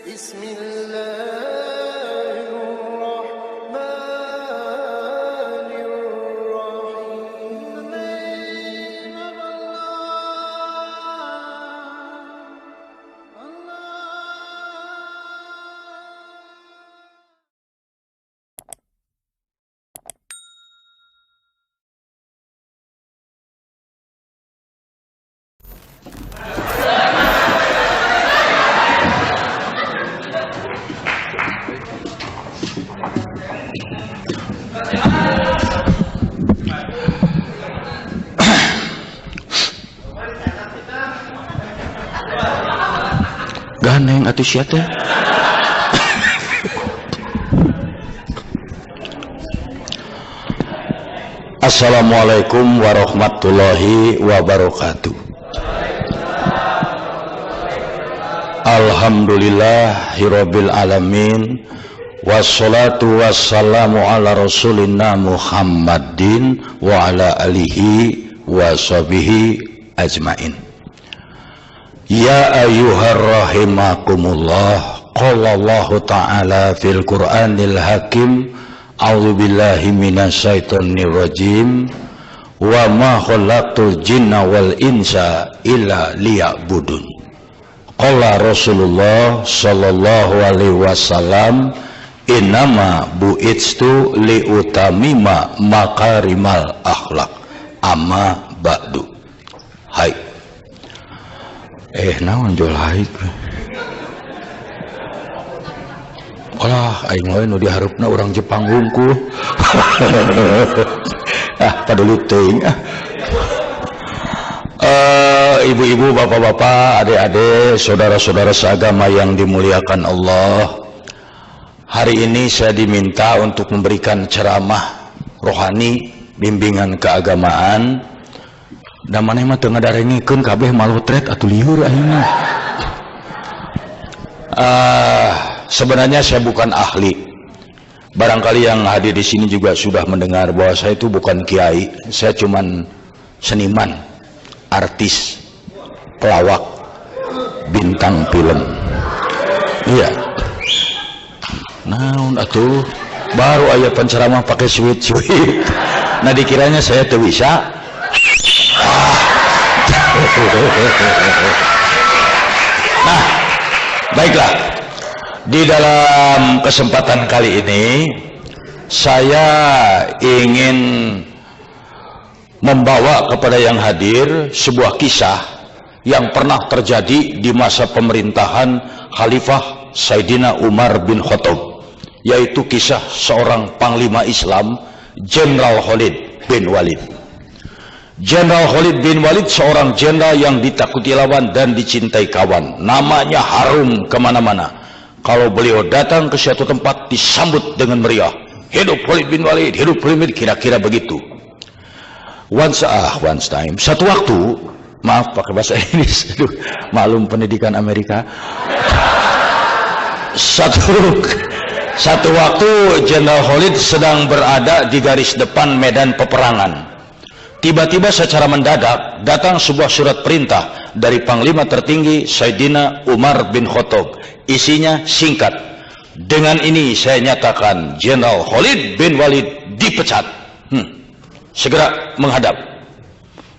بسم الله الرحمن الرحيم Ganeng atuh sia teh. Assalamualaikum warahmatullahi wabarakatuh. Alhamdulillahirabbil alamin. Wassalatu wassalamu ala rasulina Muhammadin wa ala alihi wa sahbihi ajmain. Ya ayyuhar rahimakumullah, qala Allah ta'ala fil Qur'anil Hakim, a'udzu billahi minasyaitonir rajim, wa ma khalaqtul jinna wal insa illa liya'budun. Qala Rasulullah sallallahu alaihi wasallam, innama bu'itstu liutamima makarimal akhlak, amma ba'du. Hai. Naon jol haid. Olah aing we nu diharupna urang Jepang hungkul. Padahal teuing. Ibu-ibu, bapak-bapak, adik-adik, saudara-saudara seagama yang dimuliakan Allah. Hari ini saya diminta untuk memberikan ceramah rohani, bimbingan keagamaan. Da maneh mah teu ngadarengikeun kabeh malotret atuh lieur ayeuna. Sebenarnya saya bukan ahli. Barangkali yang hadir di sini juga sudah mendengar bahwa saya itu bukan kiai. Saya cuman seniman, artis, pelawak, bintang film. Iya. Naon atuh baru aya penceramah pakai sweet-sweet. Nah dikiranya saya teu bisa. Nah, baiklah. Di dalam kesempatan kali ini saya ingin membawa kepada yang hadir sebuah kisah yang pernah terjadi di masa pemerintahan Khalifah Sayyidina Umar bin Khattab, yaitu kisah seorang panglima Islam, Jenderal Khalid bin Walid. Jenderal Khalid bin Walid seorang jenderal yang ditakuti lawan dan dicintai kawan. Namanya harum kemana-mana. Kalau beliau datang ke suatu tempat disambut dengan meriah. Hidup Khalid bin Walid, hidup Khalid bin Walid, kira-kira begitu. Once time. Satu waktu, maaf pakai bahasa Inggris, maklum pendidikan Amerika. Satu waktu Jenderal Khalid sedang berada di garis depan medan peperangan. Tiba-tiba secara mendadak datang sebuah surat perintah dari Panglima tertinggi Sayyidina Umar bin Khattab. Isinya singkat. Dengan ini saya nyatakan Jenderal Khalid bin Walid dipecat. Segera menghadap.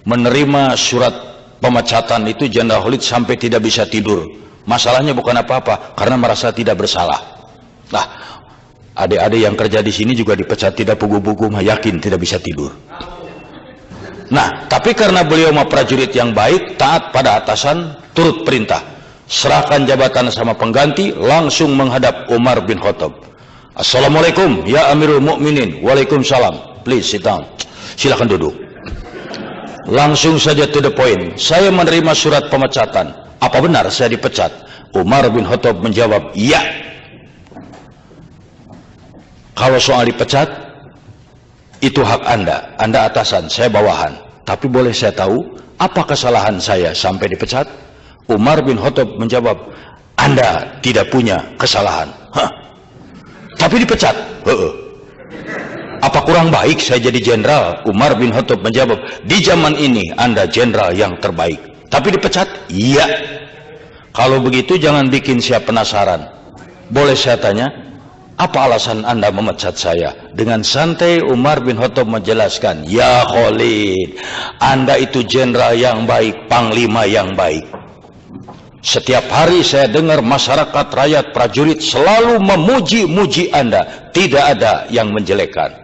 Menerima surat pemecatan itu Jenderal Khalid sampai tidak bisa tidur. Masalahnya bukan apa-apa, karena merasa tidak bersalah. Nah, adik-adik yang kerja di sini juga dipecat tidak pugu-pugu, yakin tidak bisa tidur. Nah, tapi karena beliau mah prajurit yang baik, taat pada atasan, turut perintah, serahkan jabatan sama pengganti, langsung menghadap Umar bin Khattab. Assalamualaikum ya Amirul Mukminin. Waalaikumsalam. Please sit down. Silakan duduk. Langsung saja to the point. Saya menerima surat pemecatan. Apa benar saya dipecat? Umar bin Khattab menjawab, iya. Kalau soal dipecat, itu hak Anda atasan, saya bawahan. Tapi boleh saya tahu, apa kesalahan saya sampai dipecat? Umar bin Khattab menjawab, Anda tidak punya kesalahan. Hah? Tapi dipecat? Apa kurang baik saya jadi jenderal? Umar bin Khattab menjawab, di zaman ini Anda jenderal yang terbaik. Tapi dipecat? Iya. Kalau begitu jangan bikin siap penasaran. Boleh saya tanya, apa alasan Anda memecat saya? Dengan santai Umar bin Khattab menjelaskan, ya Khalid, Anda itu jenderal yang baik, panglima yang baik. Setiap hari saya dengar masyarakat, rakyat, prajurit selalu memuji-muji Anda. Tidak ada yang menjelekkan.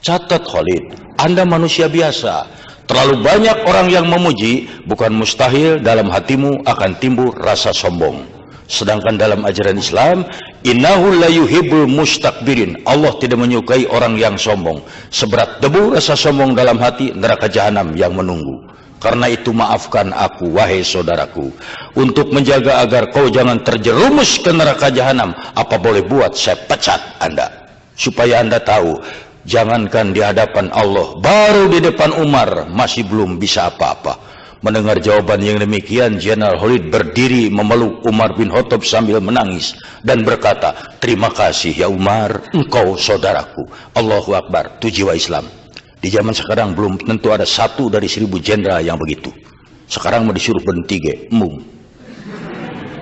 Catat Khalid, Anda manusia biasa. Terlalu banyak orang yang memuji, bukan mustahil dalam hatimu akan timbul rasa sombong. Sedangkan dalam ajaran Islam, innahu la yuhibbul mustakbirin. Allah tidak menyukai orang yang sombong. Seberat debu rasa sombong dalam hati, neraka jahanam yang menunggu. Karena itu maafkan aku, wahai saudaraku, untuk menjaga agar kau jangan terjerumus ke neraka jahanam. Apa boleh buat, saya pecat Anda. Supaya Anda tahu, jangankan di hadapan Allah, baru di depan Umar masih belum bisa apa-apa. Mendengar jawaban yang demikian, Jenderal Khalid berdiri memeluk Umar bin Khattab sambil menangis dan berkata, terima kasih ya Umar, engkau saudaraku. Allahu Akbar, itu jiwa Islam. Di zaman sekarang belum tentu ada 1 dari 1000 jenderal yang begitu. Sekarang mau disuruh berhenti,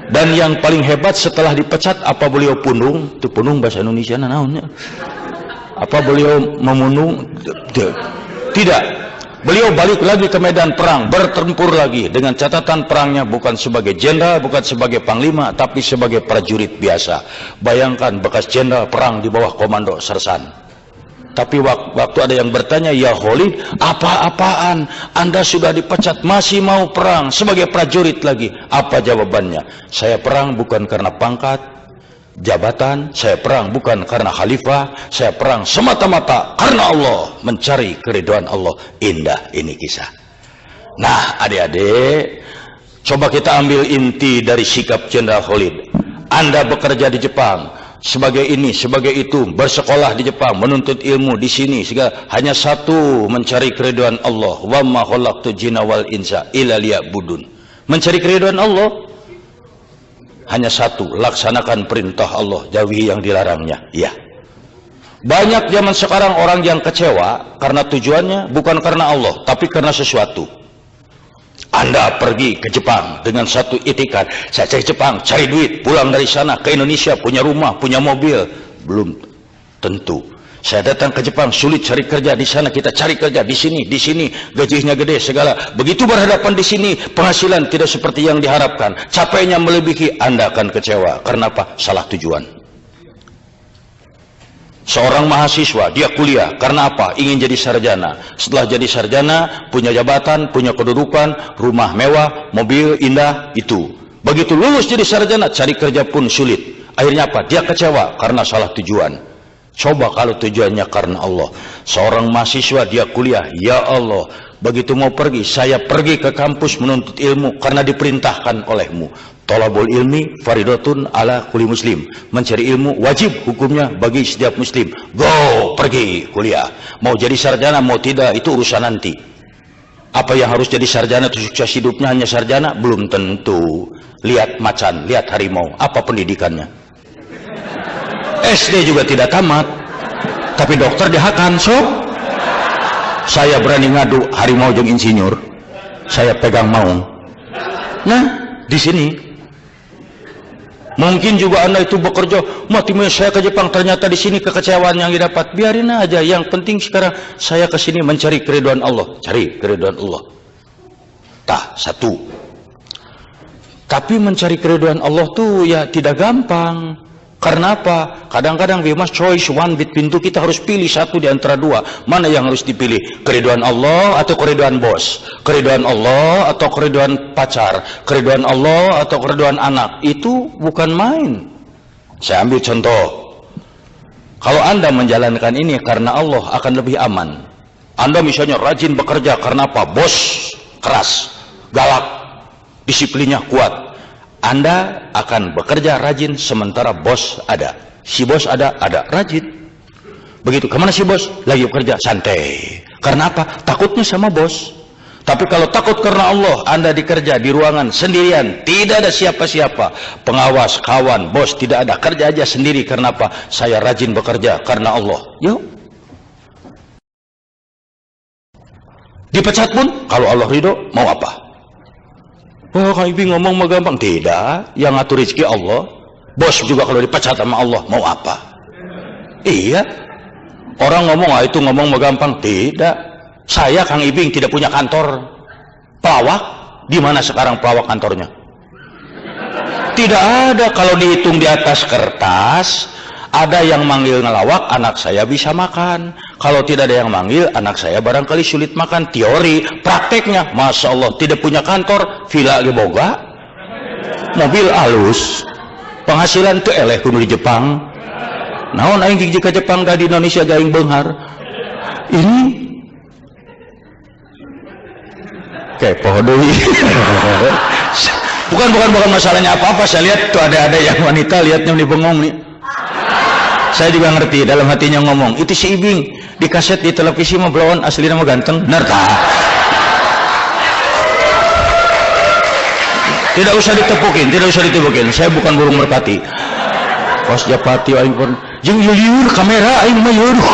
Dan yang paling hebat setelah dipecat, apa beliau punung? Itu punung bahasa Indonesia naonnya. Apa beliau memunung? Tidak. Beliau balik lagi ke medan perang, bertempur lagi dengan catatan perangnya bukan sebagai jenderal, bukan sebagai panglima, tapi sebagai prajurit biasa. Bayangkan bekas jenderal perang di bawah komando sersan. Tapi waktu ada yang bertanya, ya Khalid, apa-apaan? Anda sudah dipecat, masih mau perang sebagai prajurit lagi. Apa jawabannya? Saya perang bukan karena pangkat, jabatan, saya perang bukan karena khalifah, saya perang semata-mata karena Allah, mencari keridhaan Allah. Indah ini kisah. Nah, adik-adik, coba kita ambil inti dari sikap Jenderal Khalid. Anda bekerja di Jepang sebagai ini, sebagai itu, bersekolah di Jepang, menuntut ilmu di sini, segala hanya satu, mencari keridhaan Allah. Wa ma khalaqtu jinna wal insa illa liya'budun. Mencari keridhaan Allah. Hanya satu, laksanakan perintah Allah, jauhi yang dilarangnya. Ya. Banyak zaman sekarang orang yang kecewa karena tujuannya bukan karena Allah, tapi karena sesuatu. Anda pergi ke Jepang dengan satu itikat, saya cari Jepang, cari duit, pulang dari sana ke Indonesia, punya rumah, punya mobil. Belum tentu. Saya datang ke Jepang, sulit cari kerja di sana, kita cari kerja di sini, gajinya gede segala. Begitu berhadapan di sini, penghasilan tidak seperti yang diharapkan, capeknya melebihi, Anda akan kecewa. Karena apa? Salah tujuan. Seorang mahasiswa, dia kuliah, karena apa? Ingin jadi sarjana. Setelah jadi sarjana, punya jabatan, punya kedudukan, rumah mewah, mobil indah, itu. Begitu lulus jadi sarjana, cari kerja pun sulit. Akhirnya apa? Dia kecewa karena salah tujuan. Coba kalau tujuannya karena Allah. Seorang mahasiswa dia kuliah, ya Allah, begitu mau pergi, saya pergi ke kampus menuntut ilmu karena diperintahkan olehmu. Thalabul ilmi faridatun ala kulli muslim. Mencari ilmu wajib hukumnya bagi setiap muslim. Go, pergi kuliah. Mau jadi sarjana mau tidak itu urusan nanti. Apa yang harus jadi sarjana itu sukses hidupnya hanya sarjana? Belum tentu. Lihat macan, lihat harimau, apa pendidikannya? SD juga tidak tamat, tapi dokter dihakan. So, saya berani ngadu harimau jeung insinyur, saya pegang maung. Nah, di sini mungkin juga Anda itu bekerja, mati saya ke Jepang, ternyata di sini kekecewaan yang didapat. Biarin aja, yang penting sekarang saya ke sini mencari keridhaan Allah, cari keridhaan Allah. Tah, satu. Tapi mencari keridhaan Allah tuh ya tidak gampang. Karena apa? Kadang-kadang we must choice one between two. Kita harus pilih satu di antara dua. Mana yang harus dipilih? Keridhaan Allah atau keridhaan bos? Keridhaan Allah atau keridhaan pacar? Keridhaan Allah atau keridhaan anak? Itu bukan main. Saya ambil contoh. Kalau Anda menjalankan ini karena Allah akan lebih aman. Anda misalnya rajin bekerja karena apa? Bos keras, galak, disiplinnya kuat. Anda akan bekerja rajin sementara bos ada. Si bos ada rajin. Begitu, kemana si bos? Lagi bekerja, santai. Karena apa? Takutnya sama bos. Tapi kalau takut karena Allah, Anda dikerja di ruangan sendirian, tidak ada siapa-siapa, pengawas, kawan, bos, tidak ada, kerja aja sendiri. Karena apa? Saya rajin bekerja karena Allah. Yuk. Dipecat pun, kalau Allah ridho, mau apa? Oh, Kang Ibi ngomong mah gampang. Tidak, yang ngatur rezeki Allah. Bos juga kalau dipecat sama Allah mau apa? Iya. Orang ngomong, itu ngomong gampang. Tidak. Saya Kang Ibing tidak punya kantor pelawak. Di mana sekarang pelawak kantornya? Tidak ada. Kalau dihitung di atas kertas, ada yang manggil ngelawak, anak saya bisa makan. Kalau tidak ada yang manggil, anak saya barangkali sulit makan. Teori, prakteknya, Masya Allah, tidak punya kantor, villa ge boga, mobil alus, penghasilan teu eleh kudu di Jepang. Naon aing jika Jepang da di Indonesia gaing beunghar. Ini kepo deui. Bukan masalahnya apa-apa. Saya lihat tuh ada yang wanita lihatnya di bengong nih. Saya juga ngerti dalam hatinya ngomong, itu si Ibing di kaset di televisi mah belon aslinya mah ganteng. Benar tah? Tidak usah ditepukin. Saya bukan burung merpati. Kos japati aing pun jeung liur kamera aing mah yeuh.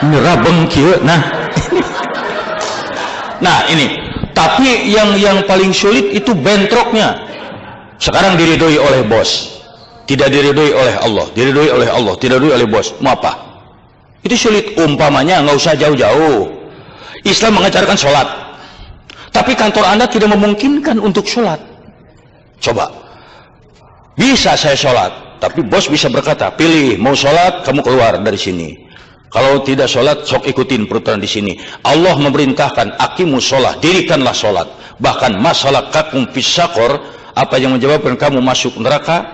Nyerabeng kieu. Nah, ini. Tapi yang paling sulit itu bentroknya. Sekarang diridhoi oleh bos, tidak diridhoi oleh Allah, diridhoi oleh Allah, tidak diridhoi oleh bos. Mau apa? Itu sulit. Umpamanya nggak usah jauh-jauh. Islam mengajarkan sholat, tapi kantor Anda tidak memungkinkan untuk sholat. Coba, bisa saya sholat, tapi bos bisa berkata, pilih mau sholat, kamu keluar dari sini. Kalau tidak sholat, sok ikutin peraturan di sini. Allah memerintahkan, aqimus sholat, dirikanlah sholat. Bahkan masalah kakum fisakor, apa yang menyebabkan kamu masuk neraka,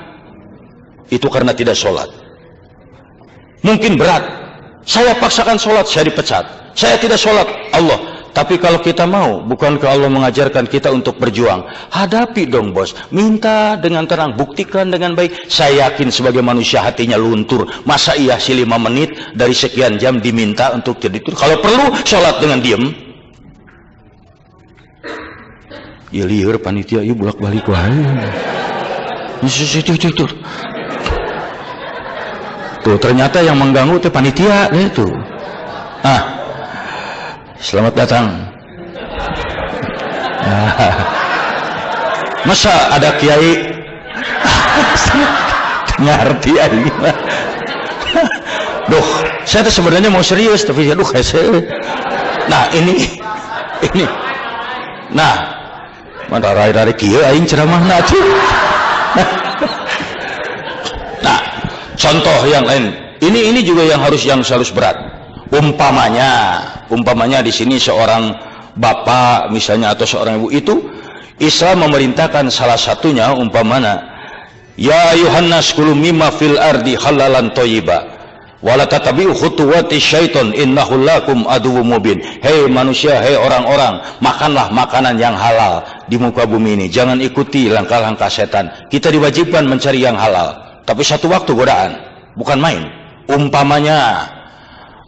itu karena tidak sholat. Mungkin berat. Saya paksakan sholat, saya dipecat. Saya tidak sholat, Allah. Tapi kalau kita mau, bukankah Allah mengajarkan kita untuk berjuang? Hadapi dong bos, minta dengan tenang, buktikan dengan baik. Saya yakin sebagai manusia hatinya luntur. Masa iya sih 5 menit dari sekian jam diminta untuk jadi itu? Kalau perlu sholat dengan diem. Ya liur panitia, ya bolak balik wae. Tuh ternyata yang mengganggu itu panitia itu. Selamat datang. Masa ada kiai ngerti aja. Duh, saya tuh sebenarnya mau serius tapi aduh hese. Nah, ini. Nah, mana rai kieu aing ceramahna tuh. Nah, contoh yang lain. Ini juga yang harus berat. Umpamanya di sini seorang bapak misalnya atau seorang ibu itu Islam memerintahkan salah satunya umpamanya ya ayuhannas kulu mimma fil ardi halalan thayyiba wala tatabi'u khutuwati syaiton innahu lakum aduwwum mubin. Hei manusia, hei orang-orang, makanlah makanan yang halal di muka bumi ini, jangan ikuti langkah-langkah setan. Kita diwajibkan mencari yang halal, tapi satu waktu godaan bukan main. Umpamanya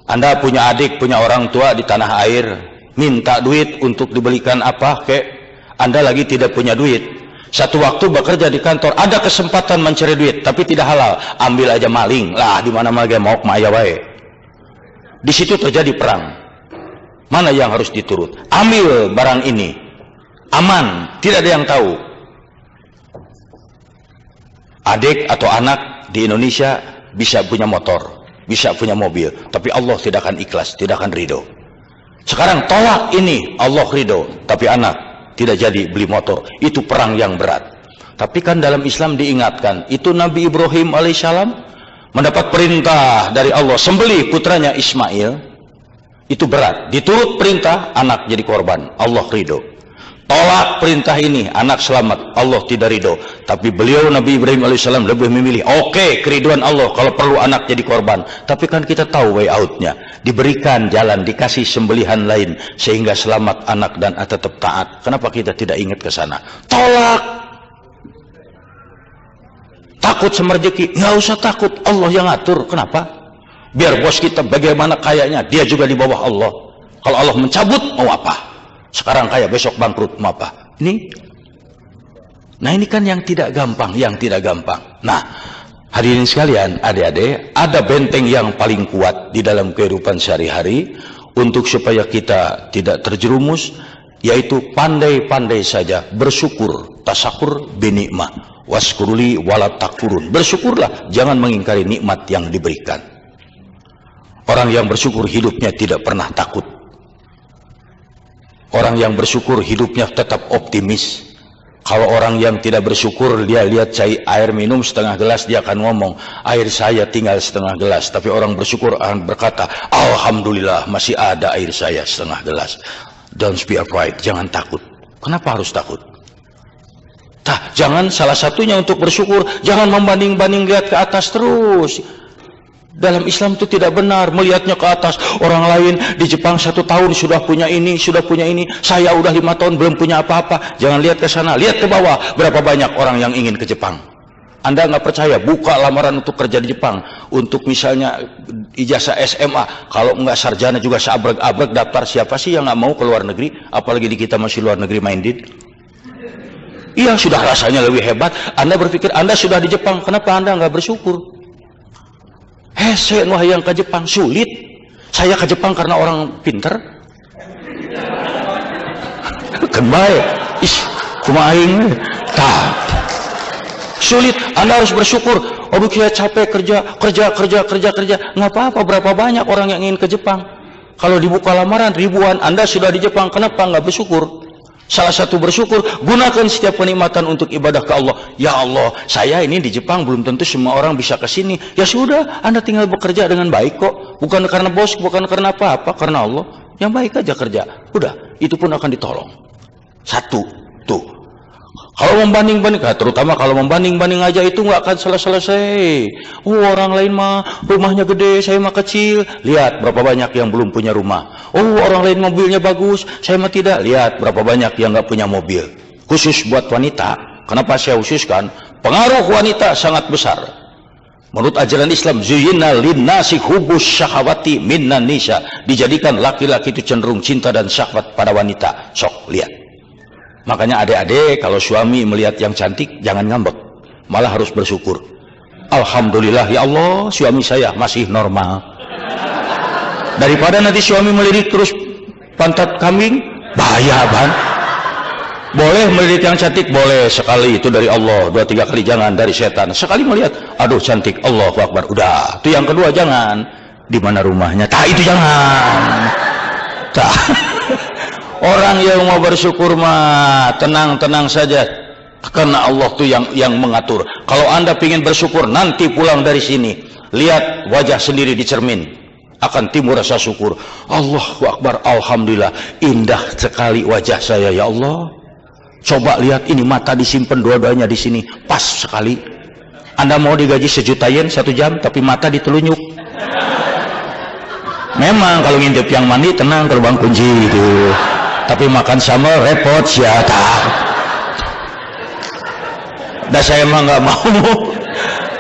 Anda punya adik, punya orang tua di tanah air, minta duit untuk dibelikan apa kek, Anda lagi tidak punya duit. Satu waktu bekerja di kantor, ada kesempatan mencari duit, tapi tidak halal, ambil aja maling, lah di mana mana mau maya wae. Di situ terjadi perang. Mana yang harus diturut? Ambil barang ini, aman, tidak ada yang tahu. Adik atau anak di Indonesia bisa punya motor, bisa punya mobil, tapi Allah tidak akan ikhlas, tidak akan ridho. Sekarang tolak ini, Allah ridho, tapi anak tidak jadi beli motor. Itu perang yang berat. Tapi kan dalam Islam diingatkan, itu Nabi Ibrahim alaihissalam mendapat perintah dari Allah, sembelih putranya Ismail. Itu berat, diturut perintah, anak jadi korban, Allah ridho. Tolak perintah ini, anak selamat, Allah tidak ridho. Tapi beliau Nabi Ibrahim alaihissalam lebih memilih, oke, keriduan Allah kalau perlu anak jadi korban. Tapi kan kita tahu way outnya, diberikan jalan, dikasih sembelihan lain sehingga selamat anak dan tetap taat. Kenapa kita tidak ingat ke sana? Tolak. Takut sama rezeki, nggak usah takut, Allah yang ngatur. Kenapa? Biar bos kita bagaimana kayanya, dia juga di bawah Allah. Kalau Allah mencabut, mau apa? Sekarang kaya, besok bangkrut, mau apa? Nah ini kan yang tidak gampang, Nah, hadirin sekalian, adik-adik, ada benteng yang paling kuat di dalam kehidupan sehari-hari untuk supaya kita tidak terjerumus, yaitu pandai-pandai saja bersyukur, tasakur binikmah, waskuruli wala takfurun. Bersyukurlah, jangan mengingkari nikmat yang diberikan. Orang yang bersyukur hidupnya tidak pernah takut. Orang yang bersyukur hidupnya tetap optimis. Kalau orang yang tidak bersyukur, dia lihat air minum setengah gelas, dia akan ngomong, air saya tinggal setengah gelas. Tapi orang bersyukur akan berkata, alhamdulillah masih ada air saya setengah gelas. Don't be afraid, jangan takut. Kenapa harus takut? Jangan, salah satunya untuk bersyukur, jangan membanding-banding, lihat ke atas terus. Dalam Islam itu tidak benar melihatnya ke atas. Orang lain di Jepang 1 tahun sudah punya ini, saya udah 5 tahun belum punya apa-apa. Jangan lihat ke sana, lihat ke bawah. Berapa banyak orang yang ingin ke Jepang. Anda nggak percaya, buka lamaran untuk kerja di Jepang. Untuk misalnya ijazah SMA, kalau nggak sarjana juga seabrek-abrek daftar. Siapa sih yang nggak mau ke luar negeri? Apalagi di kita masih luar negeri minded. Iya, sudah rasanya lebih hebat. Anda berpikir Anda sudah di Jepang, kenapa Anda nggak bersyukur? Saya yang ke Jepang sulit. Saya ke Jepang karena orang pinter. Kembali, kumaing. Sulit. Anda harus bersyukur. Aduh, saya capek kerja. Nggak apa-apa. Berapa banyak orang yang ingin ke Jepang? Kalau dibuka lamaran ribuan, Anda sudah di Jepang, kenapa nggak bersyukur? Salah satu bersyukur, gunakan setiap kenikmatan untuk ibadah ke Allah. Ya Allah, saya ini di Jepang belum tentu semua orang bisa ke sini. Ya sudah, Anda tinggal bekerja dengan baik kok. Bukan karena bos, bukan karena apa-apa, karena Allah. Yang baik aja kerja. Udah, itu pun akan ditolong. Satu, tuh. Kalau membanding-banding, terutama kalau membanding-banding aja itu nggak akan selesai. Orang lain mah rumahnya gede, saya mah kecil. Lihat berapa banyak yang belum punya rumah. Orang lain mobilnya bagus, saya mah tidak. Lihat berapa banyak yang nggak punya mobil. Khusus buat wanita. Kenapa saya khususkan? Pengaruh wanita sangat besar. Menurut ajaran Islam, zuyyina linnasi hubbus syahawati minnan nisa. Dijadikan laki-laki itu cenderung cinta dan syahwat pada wanita. Sok, lihat. Makanya adik-adik kalau suami melihat yang cantik jangan ngambek, malah harus bersyukur. Alhamdulillah ya Allah, suami saya masih normal. Daripada nanti suami melirik terus pantat kambing, bahaya ban. Boleh melirik yang cantik, boleh sekali, itu dari Allah. 2-3 kali jangan dari setan. Sekali melihat, aduh cantik, Allahu Akbar, udah. Itu yang kedua jangan. Di mana rumahnya? Itu jangan. Orang yang mau bersyukur mah tenang-tenang saja, karena Allah tuh yang mengatur. Kalau Anda ingin bersyukur nanti pulang dari sini, lihat wajah sendiri di cermin, akan timbul rasa syukur. Allahu Akbar, alhamdulillah, indah sekali wajah saya ya Allah. Coba lihat ini, mata disimpan dua-duanya di sini, pas sekali. Anda mau digaji 1 juta yen 1 jam, tapi mata ditelunyuk. Memang kalau ngintip yang mandi tenang, terbang kunci gitu. Tapi makan sama repot siapa? Dah saya mah nggak mau.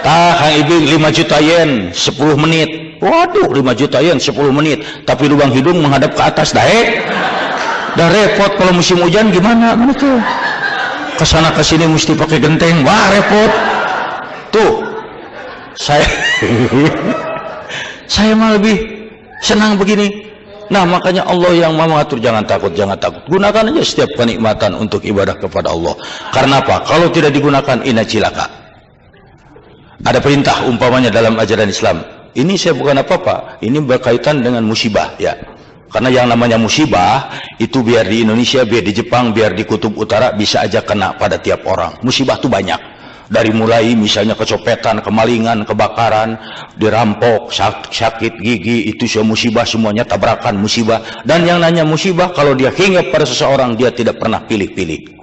Kang Ibu 5 juta yen 10 menit. Waduh, 5 juta yen 10 menit. Tapi lubang hidung menghadap ke atas, dah repot. Kalau musim hujan gimana? Mana tuh? Kesana kesini mesti pakai genteng. Wah repot. Tuh, saya mah lebih senang begini. Nah, makanya Allah yang mau mengatur. Jangan takut, jangan takut. Gunakan aja setiap kenikmatan untuk ibadah kepada Allah. Karena apa? Kalau tidak digunakan, ina cilaka. Ada perintah umpamanya dalam ajaran Islam. Ini saya bukan apa-apa. Ini berkaitan dengan musibah, ya. Karena yang namanya musibah itu biar di Indonesia, biar di Jepang, biar di Kutub Utara bisa aja kena pada tiap orang. Musibah itu banyak. Dari mulai misalnya kecopetan, kemalingan, kebakaran, dirampok, sakit gigi, itu semua musibah, semuanya tabrakan musibah. Dan yang nanya musibah, kalau dia hinggap pada seseorang, dia tidak pernah pilih-pilih.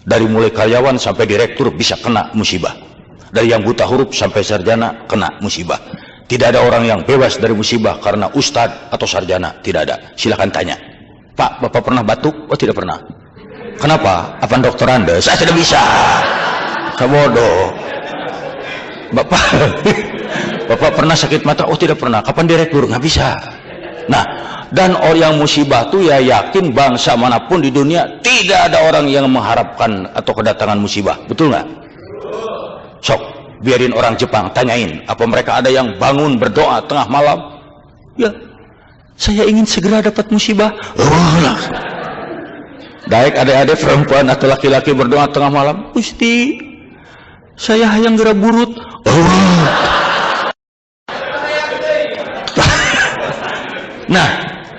Dari mulai karyawan sampai direktur bisa kena musibah. Dari yang buta huruf sampai sarjana kena musibah. Tidak ada orang yang bebas dari musibah karena ustadz atau sarjana, tidak ada. Silakan tanya. Pak, Bapak pernah batuk? Oh, tidak pernah. Kenapa? Apa dokter Anda? Saya tidak bisa. Bodoh. Bapak pernah sakit mata? Oh tidak pernah. Kapan direktur? Nggak bisa. Nah, dan orang yang musibah tuh ya yakin bangsa manapun di dunia tidak ada orang yang mengharapkan atau kedatangan musibah. Betul nggak? Sok, biarin orang Jepang tanyain, apa mereka ada yang bangun berdoa tengah malam? Ya, saya ingin segera dapat musibah. Daek adik-adik perempuan atau laki-laki berdoa tengah malam, Gusti, saya hayang geura burut. Nah,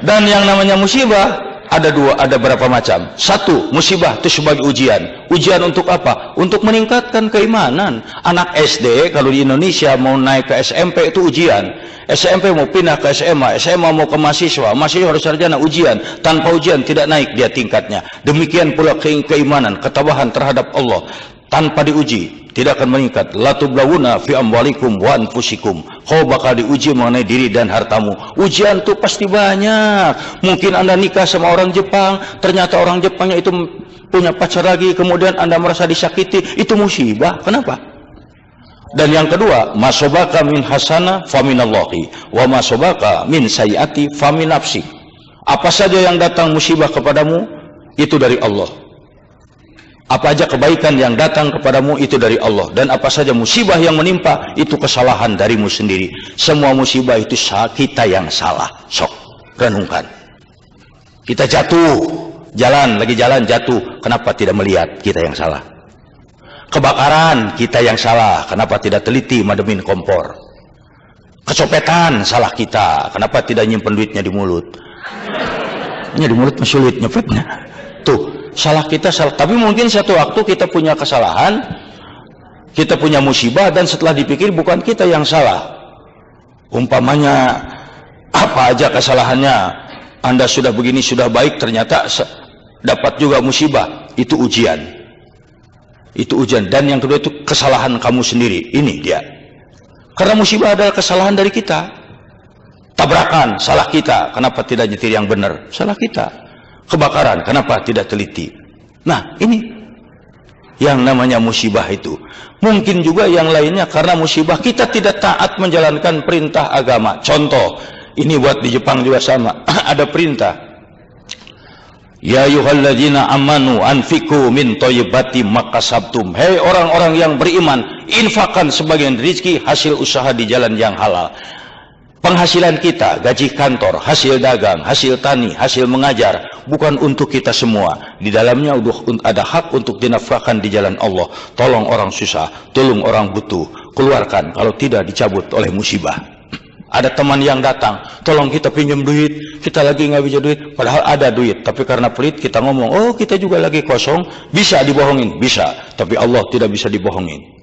dan yang namanya musibah ada berapa macam. Satu, musibah itu sebagai ujian. Ujian untuk apa? Untuk meningkatkan keimanan. Anak SD kalau di Indonesia mau naik ke SMP itu ujian. SMP mau pindah ke SMA, SMA mau ke mahasiswa harus sarjana, ujian. Tanpa ujian tidak naik dia tingkatnya. Demikian pula keimanan, ketabahan terhadap Allah. Tanpa diuji tidak akan meningkat. La tublawuna fi amwalikum wa anfusikum. Kau bakal diuji mengenai diri dan hartamu. Ujian tuh pasti banyak. Mungkin Anda nikah sama orang Jepang, ternyata orang Jepangnya itu punya pacar lagi, kemudian Anda merasa disakiti, itu musibah. Kenapa? Dan yang kedua, masobaka min hasana faminallahi wa masobaka min sayyati famin nafsi. Apa saja yang datang musibah kepadamu itu dari Allah. Apa aja kebaikan yang datang kepadamu itu dari Allah, dan apa saja musibah yang menimpa itu kesalahan darimu sendiri. Semua musibah itu kita yang salah. Sok renungkan. Kita jatuh, lagi jalan jatuh, kenapa tidak melihat kita yang salah? Kebakaran, kita yang salah, kenapa tidak teliti mademin kompor? Kecopetan, salah kita, kenapa tidak nyimpen duitnya di mulut? Di mulut sulit nyepetnya. Tuh, salah kita salah. Tapi mungkin satu waktu kita punya kesalahan, kita punya musibah, dan setelah dipikir bukan kita yang salah. Umpamanya apa aja kesalahannya, Anda sudah begini, sudah baik, ternyata dapat juga musibah. Itu ujian. Itu ujian. Dan yang kedua itu kesalahan kamu sendiri. Ini dia. Karena musibah adalah kesalahan dari kita. Tabrakan, salah kita. Kenapa tidak nyetir yang benar? Salah kita. Kebakaran, kenapa tidak teliti? Nah, ini yang namanya musibah itu. Mungkin juga yang lainnya karena musibah kita tidak taat menjalankan perintah agama. Contoh, ini buat di Jepang juga sama. Ada perintah. Ya ayyuhalladzina amanu anfiqu min thayyibati makasabtum. Hei orang-orang yang beriman, infakkan sebagian rezeki hasil usaha di jalan yang halal. Penghasilan kita, gaji kantor, hasil dagang, hasil tani, hasil mengajar, bukan untuk kita semua. Di dalamnya ada hak untuk dinafkahkan di jalan Allah. Tolong orang susah, tolong orang butuh, keluarkan, kalau tidak dicabut oleh musibah. Ada teman yang datang, tolong kita pinjam duit, kita lagi nggak bisa duit, padahal ada duit, tapi karena pelit kita ngomong, oh kita juga lagi kosong, bisa dibohongin, bisa, tapi Allah tidak bisa dibohongin.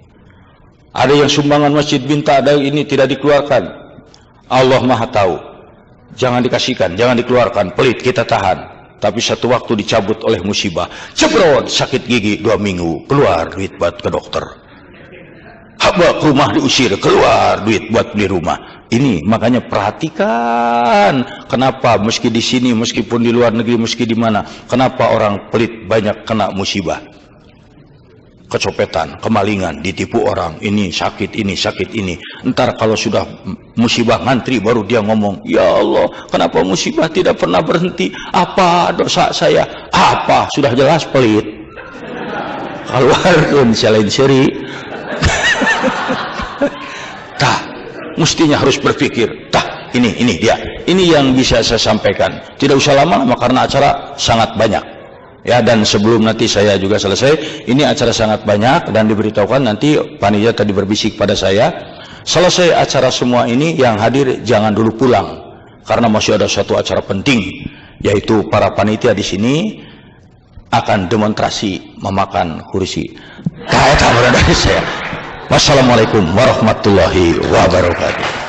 Ada yang sumbangan masjid minta, ada ini tidak dikeluarkan. Allah Maha tahu. Jangan dikasihkan, jangan dikeluarkan, pelit kita tahan. Tapi satu waktu dicabut oleh musibah. Cebrot, sakit gigi 2 minggu, keluar duit buat ke dokter. Haba rumah diusir, keluar duit buat beli rumah. Ini makanya perhatikan. Kenapa meski di sini, meskipun di luar negeri, meski di mana, kenapa orang pelit banyak kena musibah? Kecopetan, kemalingan, ditipu orang, ini sakit ini. Entar kalau sudah musibah ngantri baru dia ngomong, ya Allah, kenapa musibah tidak pernah berhenti? Apa dosa saya? Apa? Sudah jelas pelit. Keluarkan selain seri. Tah, mestinya harus berpikir. Tah, ini dia. Ini yang bisa saya sampaikan. Tidak usah lama-lama karena acara sangat banyak. Ya, dan sebelum nanti saya juga selesai, ini acara sangat banyak dan diberitahukan nanti panitia tadi berbisik pada saya, selesai acara semua ini yang hadir jangan dulu pulang karena masih ada satu acara penting, yaitu para panitia di sini akan demonstrasi memakan kursi. Wassalamualaikum warahmatullahi wabarakatuh.